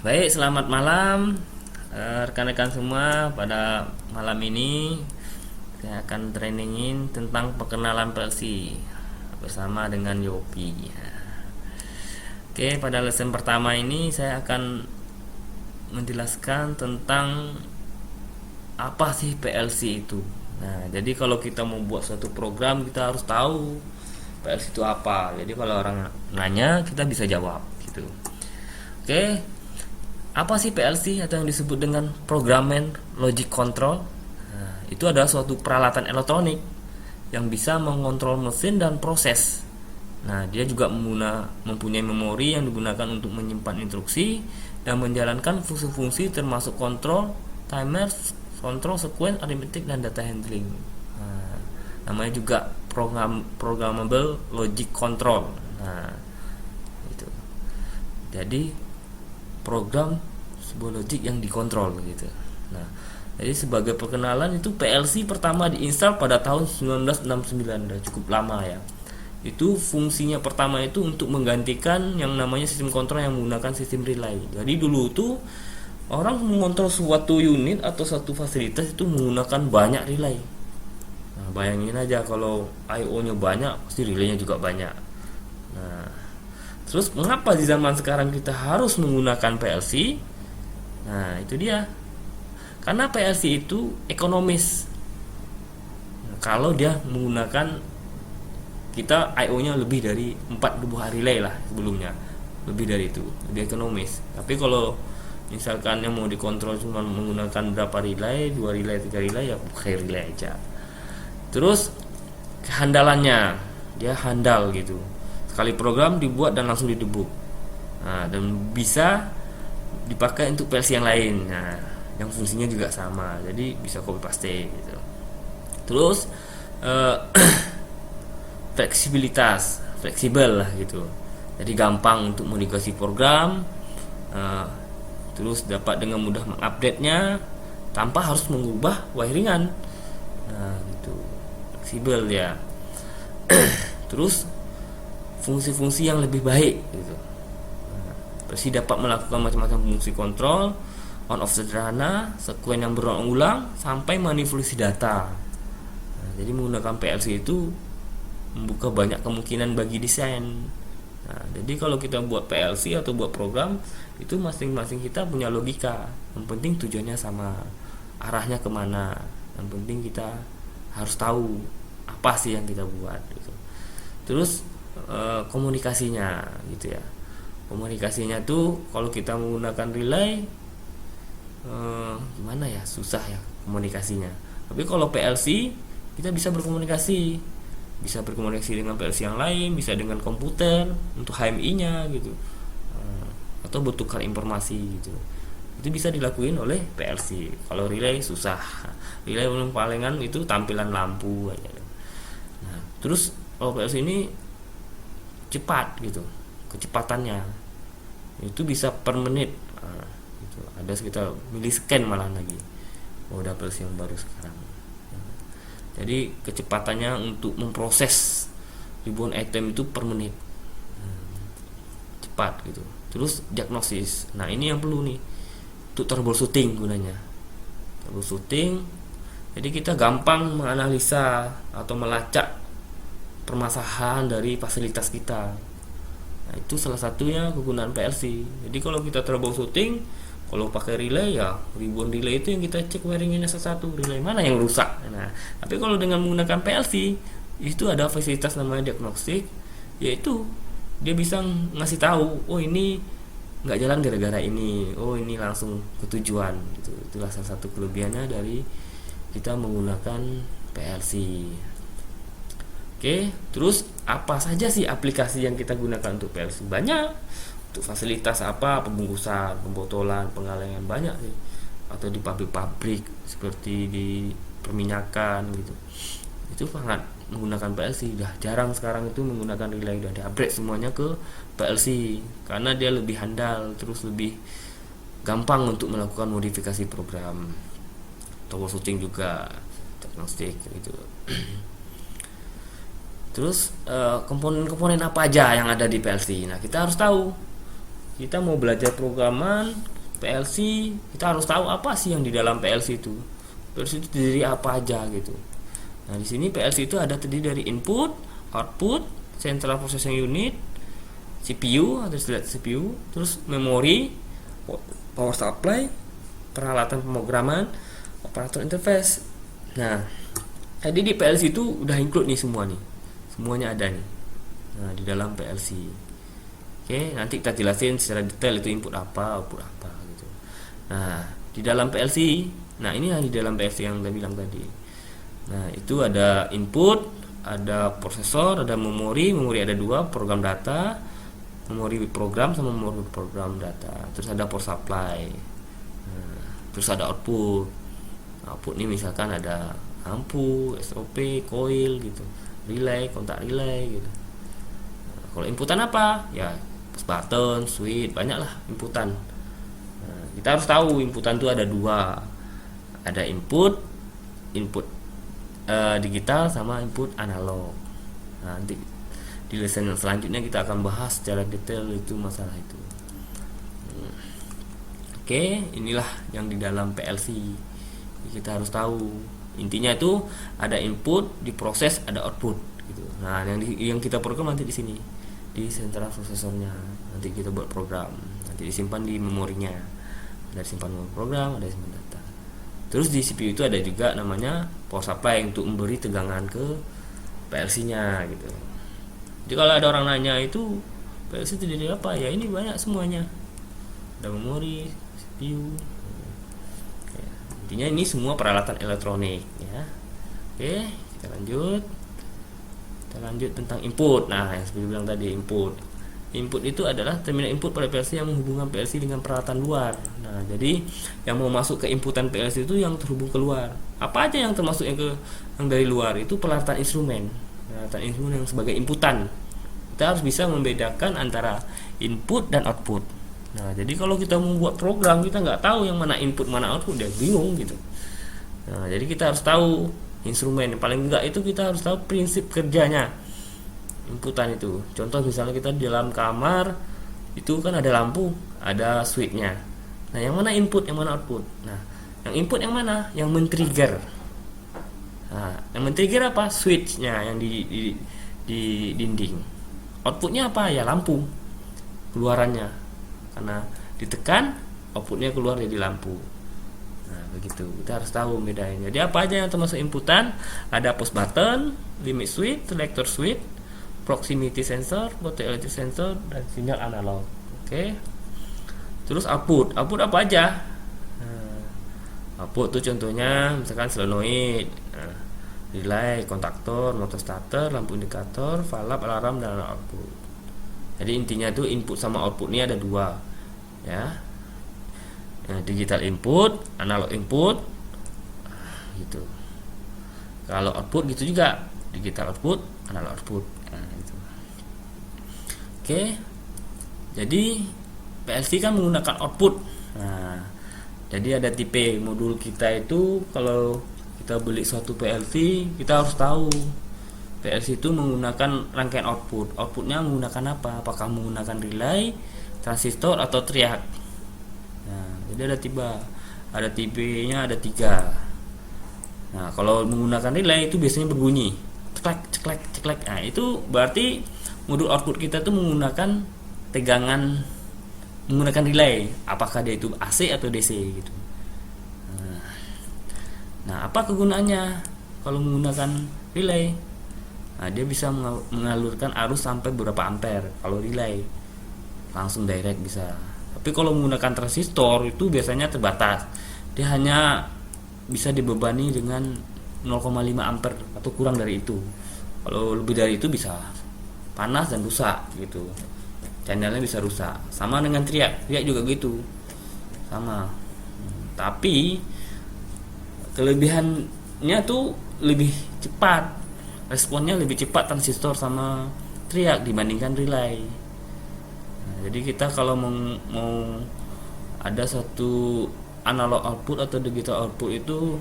Baik, selamat malam rekan-rekan semua. Pada malam ini saya akan trainingin tentang perkenalan PLC bersama dengan Yopi. Oke, pada lesson pertama ini saya akan menjelaskan tentang apa sih PLC itu. Nah, jadi kalau kita mau buat suatu program kita harus tahu PLC itu apa. Jadi kalau orang nanya kita bisa jawab gitu. Oke, apa sih PLC atau yang disebut dengan Programming Logic Control? Nah, itu adalah suatu peralatan elektronik yang bisa mengontrol mesin dan proses. Nah, dia juga mempunyai memori yang digunakan untuk menyimpan instruksi dan menjalankan fungsi-fungsi termasuk kontrol, timer, kontrol sequence, arithmetic, dan data handling. Nah, namanya juga programmable logic control. Nah, itu. Jadi program sebuah logik yang dikontrol gitu. Nah, jadi sebagai perkenalan itu PLC pertama diinstal pada tahun 1969, udah cukup lama ya. Itu fungsinya pertama itu untuk menggantikan yang namanya sistem kontrol yang menggunakan sistem relay. Jadi dulu tuh orang mengontrol suatu unit atau satu fasilitas itu menggunakan banyak relay. Nah, bayangin aja kalau I/O-nya banyak, pasti relaynya juga banyak. Nah, terus mengapa di zaman sekarang kita harus menggunakan PLC? Nah, itu dia. Karena PLC itu ekonomis. Nah, kalau dia menggunakan kita I/O-nya lebih dari 4 buah relay lah sebelumnya. Lebih dari itu, lebih ekonomis. Tapi kalau misalkan yang mau dikontrol cuma menggunakan berapa relay, 2 relay, 3 relay, ya pakai relay aja. Terus kehandalannya, dia handal gitu. Sekali program dibuat dan langsung didebug. Nah, dan bisa dipakai untuk PLC yang lain. Nah, yang fungsinya juga sama. Jadi bisa copy paste gitu. Terus fleksibel lah gitu. Jadi gampang untuk modifikasi program. Terus dapat dengan mudah mengupdate-nya tanpa harus mengubah wiringan. Nah, gitu. Fleksibel ya. Terus fungsi-fungsi yang lebih baik gitu. PLC dapat melakukan macam-macam fungsi kontrol, on off sederhana, sekuen yang berulang-ulang sampai manipulasi data. Nah, jadi menggunakan PLC itu membuka banyak kemungkinan bagi desain. Nah, jadi kalau kita buat PLC atau buat program itu masing-masing kita punya logika. Yang penting tujuannya sama, arahnya kemana. Yang penting kita harus tahu apa sih yang kita buat gitu. Terus komunikasinya gitu ya. Komunikasinya tuh kalau kita menggunakan relay gimana ya, susah ya komunikasinya. Tapi kalau PLC kita bisa berkomunikasi dengan PLC yang lain, bisa dengan komputer untuk HMI-nya gitu, atau bertukar informasi gitu. Itu bisa dilakuin oleh PLC. Kalau relay susah. Relay palingan itu tampilan lampu aja. Nah, terus kalau PLC ini cepat gitu, kecepatannya itu bisa per menit. Nah, gitu. Ada sekitar milisecond malah lagi. Udah PLC yang baru sekarang. Jadi kecepatannya untuk memproses ribuan item itu per menit, cepat gitu. Terus diagnosis. Nah, ini yang perlu nih untuk troubleshooting gunanya. Troubleshooting. Jadi kita gampang menganalisa atau melacak permasalahan dari fasilitas kita. Nah, itu salah satunya kegunaan PLC. Jadi kalau kita troubleshooting, kalau pakai relay ya ribuan relay itu yang kita cek wiringnya satu-satu, relay mana yang rusak. Nah, tapi kalau dengan menggunakan PLC itu ada fasilitas namanya diagnostik, yaitu dia bisa ngasih tahu, oh ini nggak jalan gara-gara ini, oh ini langsung ke tujuan gitu. Itulah salah satu kelebihannya dari kita menggunakan PLC. Oke, terus apa saja sih aplikasi yang kita gunakan untuk PLC? Banyak. Untuk fasilitas apa, pembungkusan, pembotolan, pengalengan, banyak sih. Atau di pabrik-pabrik seperti di perminyakan gitu. Itu sangat menggunakan PLC. Udah jarang sekarang itu menggunakan relay, udah di-upgrade semuanya ke PLC karena dia lebih handal, terus lebih gampang untuk melakukan modifikasi program. Troubleshooting juga, diagnostik gitu. Terus komponen-komponen apa aja yang ada di PLC? Nah, kita harus tahu kita mau belajar programan PLC, kita harus tahu apa sih yang di dalam PLC itu. PLC itu terdiri apa aja gitu. Nah, di sini PLC itu ada terdiri dari input, output, central processing unit, CPU atau CPU, terus memori, power supply, peralatan pemrograman, operator interface. Nah, jadi di PLC itu udah include nih semua nih. Semuanya ada nih. Nah, di dalam PLC. Oke, nanti kita jelasin secara detail itu input apa, output apa gitu. Nah, di dalam PLC, nah ini yang di dalam PLC yang saya bilang tadi. Nah, itu ada input, ada prosesor, ada memori ada dua, program data, memori program sama memori program data. Terus ada power supply. Nah, terus ada output. Output ini misalkan ada lampu, SOP, coil gitu, relay, kontak relay gitu. Nah, kalau inputan apa? Ya push button, switch, banyak lah inputan. Nah, kita harus tahu inputan itu ada dua, ada input digital sama input analog. Nah, nanti di lesson selanjutnya kita akan bahas secara detail itu masalah itu. Oke, inilah yang di dalam PLC kita harus tahu. Intinya itu ada input, diproses, ada output gitu. Nah, yang kita program nanti di sini di central prosesornya. Nanti kita buat program, nanti disimpan di memorinya. Ada simpan memori program, ada simpan data. Terus di CPU itu ada juga namanya power supply untuk memberi tegangan ke PLC-nya gitu. Jadi kalau ada orang nanya itu PLC itu dari apa? Ya ini banyak semuanya. Ada memori, CPU. Intinya ini semua peralatan elektronik ya. Oke, kita lanjut. Kita lanjut tentang input. Nah, yang seperti bilang tadi input. Input itu adalah terminal input pada PLC yang menghubungkan PLC dengan peralatan luar. Nah, jadi yang mau masuk ke inputan PLC itu yang terhubung keluar. Apa aja yang termasuk yang dari luar itu peralatan instrumen. Peralatan instrumen yang sebagai inputan. Kita harus bisa membedakan antara input dan output. Nah, jadi kalau kita membuat program kita nggak tahu yang mana input mana output, dia bingung gitu. Nah, jadi kita harus tahu instrumen. Paling enggak itu kita harus tahu prinsip kerjanya inputan itu. Contoh misalnya kita di dalam kamar itu kan ada lampu, ada switchnya. Nah, yang mana input, yang mana output? Nah, yang input yang mana? Yang men-trigger. Nah, yang men-trigger apa? Switchnya yang di dinding. Outputnya apa? Ya lampu keluarannya. Karena ditekan, outputnya keluar dari lampu. Nah, begitu. Kita harus tahu bedain. Jadi apa aja yang termasuk inputan? Ada push button, limit switch, selector switch, proximity sensor, potentiality sensor, dan sinyal analog. Oke. Terus output. Output apa aja? Nah, output itu contohnya misalkan solenoid, relay, kontaktor, motor starter, lampu indikator, valve, alarm, dan output. Jadi intinya itu input sama output ini ada dua, ya. Digital input, analog input, gitu. Kalau output gitu juga, digital output, analog output. Nah, gitu. Oke. Jadi PLC kan menggunakan output. Nah, jadi ada tipe modul kita itu kalau kita beli suatu PLC kita harus tahu PLC itu menggunakan rangkaian output. Outputnya menggunakan apa? Apakah menggunakan relay, transistor, atau triak? Nah, jadi ada tipenya ada 3. Nah, kalau menggunakan relay itu biasanya berbunyi ceklek ceklek ceklek. Nah, itu berarti modul output kita itu menggunakan tegangan, menggunakan relay. Apakah dia itu AC atau DC gitu. Nah, apa kegunaannya kalau menggunakan relay? Nah, dia bisa mengalurkan arus sampai berapa ampere kalau relay. Langsung direct bisa. Tapi kalau menggunakan transistor itu biasanya terbatas. Dia hanya bisa dibebani dengan 0,5 ampere atau kurang dari itu. Kalau lebih dari itu bisa panas dan rusak gitu. Channelnya bisa rusak. Sama dengan triak juga gitu. Sama. Tapi kelebihannya tuh lebih cepat. Responnya lebih cepat transistor sama triak dibandingkan relay. Nah, jadi kita kalau mau ada satu analog output atau digital output itu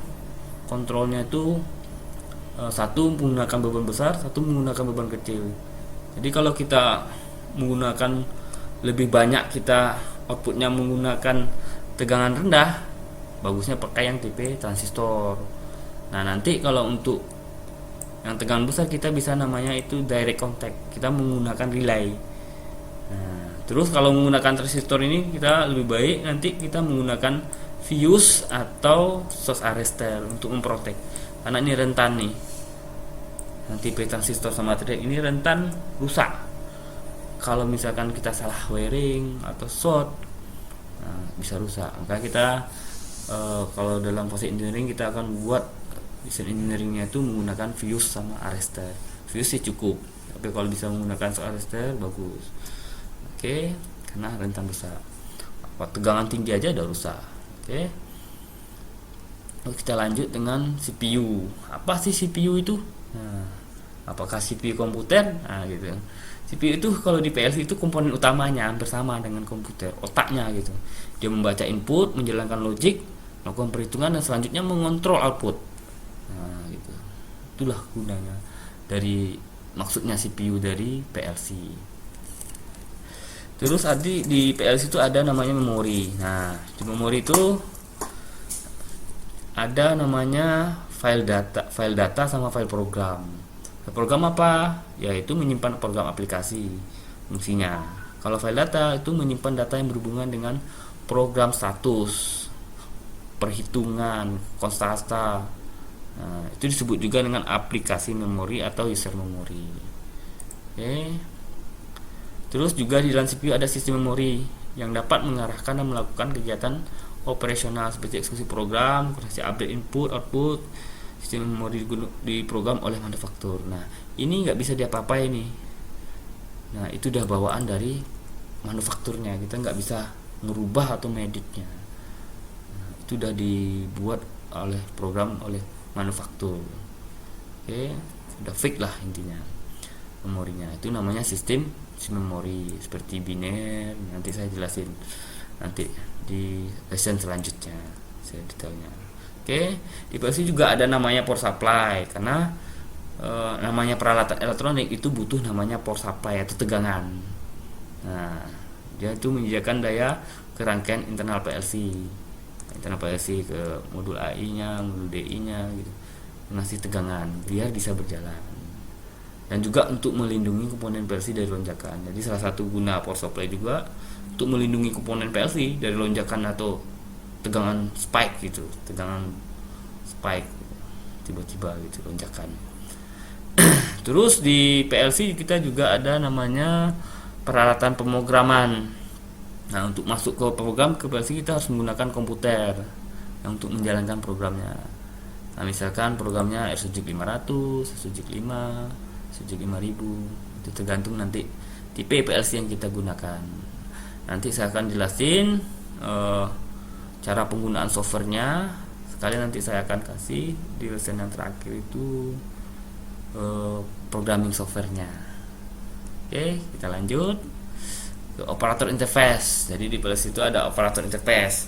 kontrolnya itu satu menggunakan beban besar, satu menggunakan beban kecil. Jadi kalau kita menggunakan lebih banyak kita outputnya menggunakan tegangan rendah, bagusnya pakai yang tipe transistor. Nah nanti kalau untuk yang tegangan besar kita bisa namanya itu direct contact, kita menggunakan relay. Nah, terus kalau menggunakan transistor ini kita lebih baik nanti kita menggunakan fuse atau source arrestor untuk memprotek, karena ini rentan nih. Nanti tipe transistor sama direct ini rentan rusak kalau misalkan kita salah wiring atau short. Nah, bisa rusak. Maka kita kalau dalam proses engineering kita akan buat desain engineeringnya itu menggunakan fuse sama arrestor. Fuse sih cukup, tapi kalau bisa menggunakan source arrestor bagus. Oke, karena rentan rusak. Tegangan tinggi aja udah rusak. Oke. Lalu kita lanjut dengan CPU. Apa sih CPU itu? Nah, apakah CPU komputer? Nah, gitu. CPU itu kalau di PLC itu komponen utamanya, hampir sama dengan komputer, otaknya gitu. Dia membaca input, menjalankan logik, melakukan perhitungan, dan selanjutnya mengontrol output. Nah, gitu. Itulah gunanya dari maksudnya CPU dari PLC. Terus di PLC itu ada namanya memori. Nah, di memori itu ada namanya file data sama file program. Program apa? Yaitu menyimpan program aplikasi fungsinya. Kalau file data itu menyimpan data yang berhubungan dengan program status, perhitungan, konstanta. Nah, itu disebut juga dengan aplikasi memori atau user memory. Oke. Terus juga di dalam CPU ada sistem memori yang dapat mengarahkan dan melakukan kegiatan operasional seperti eksekusi program, koneksi update input, output. Sistem memori diprogram oleh manufaktur. Nah, ini nggak bisa diapa-apain nih. Nah, itu udah bawaan dari manufakturnya. Kita nggak bisa merubah atau mengeditnya. Nah, itu udah dibuat oleh program oleh manufaktur. Oke, udah fix lah intinya memorinya. Itu namanya sistem memori seperti biner. Nanti saya jelasin nanti di lesson selanjutnya saya detailnya. Oke, di PLC juga ada namanya power supply, karena namanya peralatan elektronik itu butuh namanya power supply atau tegangan. Nah, dia itu menyediakan daya ke rangkaian internal PLC ke modul AI-nya, modul DI-nya gitu, ngasih tegangan biar bisa berjalan. Dan juga untuk melindungi komponen PLC dari lonjakan. Jadi salah satu guna power supply juga untuk melindungi komponen PLC dari lonjakan atau tegangan spike gitu, tegangan spike tiba-tiba gitu, lonjakan. Terus di PLC kita juga ada namanya peralatan pemrograman. Nah, untuk masuk ke program ke PLC kita harus menggunakan komputer untuk menjalankan programnya. Nah, misalkan programnya RSUJIK 500, RSUJIK 5, RSUJIK 5000, itu tergantung nanti tipe PLC yang kita gunakan. Nanti saya akan jelasin cara penggunaan softwarenya. Sekalian nanti saya akan kasih di lesson yang terakhir itu programming softwarenya. Oke, kita lanjut ke operator interface. Jadi di PLC itu ada operator interface.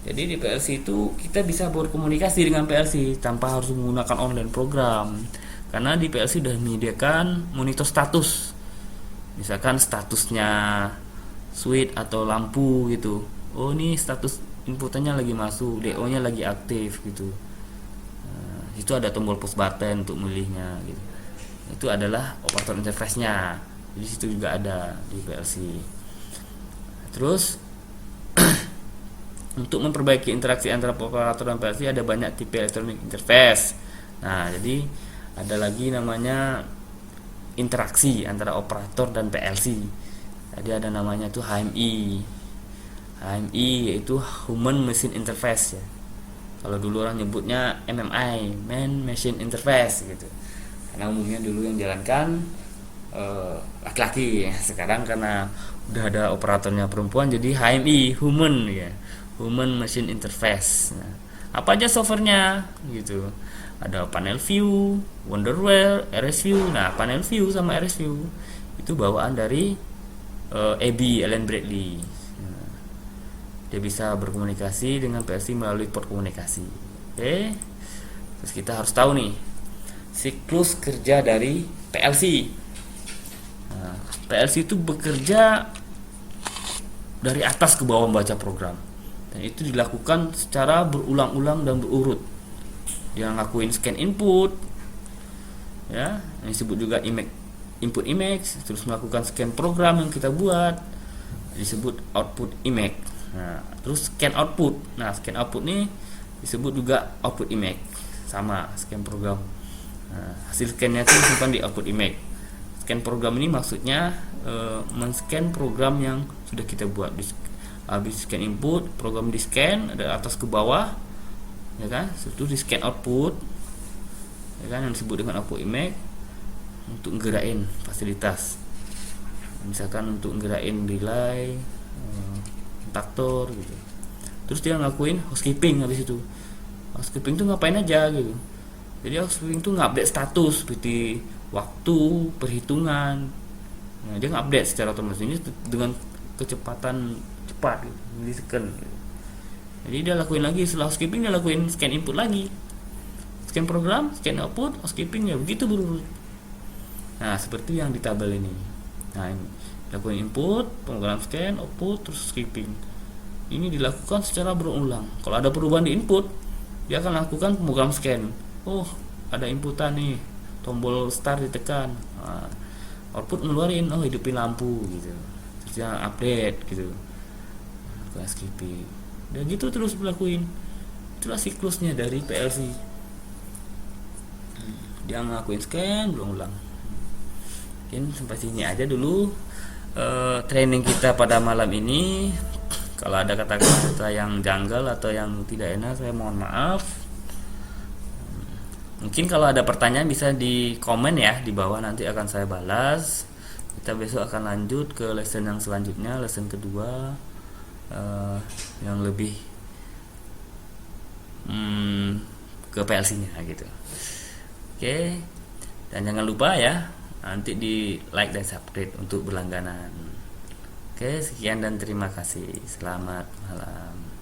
Jadi di PLC itu kita bisa berkomunikasi dengan PLC tanpa harus menggunakan online program, karena di PLC sudah menyediakan monitor status. Misalkan statusnya switch atau lampu gitu. Oh, ini status inputannya lagi masuk, DO nya lagi aktif gitu. Nah, itu ada tombol push button untuk memilihnya gitu. Itu adalah operator interface nya. Jadi situ juga ada di PLC. Terus untuk memperbaiki interaksi antara operator dan PLC ada banyak tipe electronic interface. Nah, jadi ada lagi namanya interaksi antara operator dan PLC. Jadi ada namanya tuh HMI. HMI yaitu Human Machine Interface ya. Kalau dulu orang nyebutnya MMI, Man Machine Interface gitu. Karena umumnya dulu yang jalankan laki-laki ya. Sekarang karena udah ada operatornya perempuan jadi HMI, Human ya. Human Machine Interface. Nah, apa aja softwarenya gitu. Ada panel view, Wonderware, RSView. Nah, panel view sama RSView itu bawaan dari AB Allen Bradley. Dia bisa berkomunikasi dengan PLC melalui port komunikasi. Oke. Terus kita harus tahu nih siklus kerja dari PLC. Nah, PLC itu bekerja dari atas ke bawah membaca program, dan itu dilakukan secara berulang-ulang dan berurut. Dia ngakuin scan input, ya, yang disebut juga input image, terus melakukan scan program yang kita buat, disebut output image. Nah, terus scan output. Nah, scan output ini disebut juga output image, sama scan program. Nah, hasil scannya itu disimpan di output image. Scan program ini maksudnya men-scan program yang sudah kita buat. Habis scan input, program di scan dari atas ke bawah, ya kan? Itu di scan output, ya kan, yang disebut dengan output image, untuk ngerain fasilitas. Misalkan untuk ngerain relay, kontaktor gitu. Terus dia ngakuin housekeeping. Habis itu housekeeping tuh ngapain aja gitu. Jadi housekeeping tuh ngupdate status seperti waktu, perhitungan. Nah, dia ngupdate secara otomatis ini dengan kecepatan cepat gitu, milisecond gitu. Jadi dia lakuin lagi, setelah housekeeping dia lakuin scan input lagi, scan program, scan output, housekeeping, ya begitu berurut. Nah, seperti yang di tabel ini. Nah, ini lakuin input, program scan, output, terus housekeeping. Ini dilakukan secara berulang. Kalau ada perubahan di input, dia akan lakukan program scan. Oh, ada inputan nih, tombol start ditekan. Nah, output ngeluarin, oh hidupin lampu gitu. Terus dia update gitu. Housekeeping. Dan gitu terus dilakuin. Itulah siklusnya dari PLC. Dia ngelakuin scan berulang-ulang. Mungkin sampai sini aja dulu training kita pada malam ini. Kalau ada kata-kata yang janggal atau yang tidak enak, saya mohon maaf. Mungkin kalau ada pertanyaan bisa di komen ya di bawah, nanti akan saya balas. Kita besok akan lanjut ke lesson yang selanjutnya, lesson kedua, yang lebih ke PLC-nya gitu. Oke. Dan jangan lupa ya, nanti di like dan subscribe untuk berlangganan. Oke, sekian dan terima kasih. Selamat malam.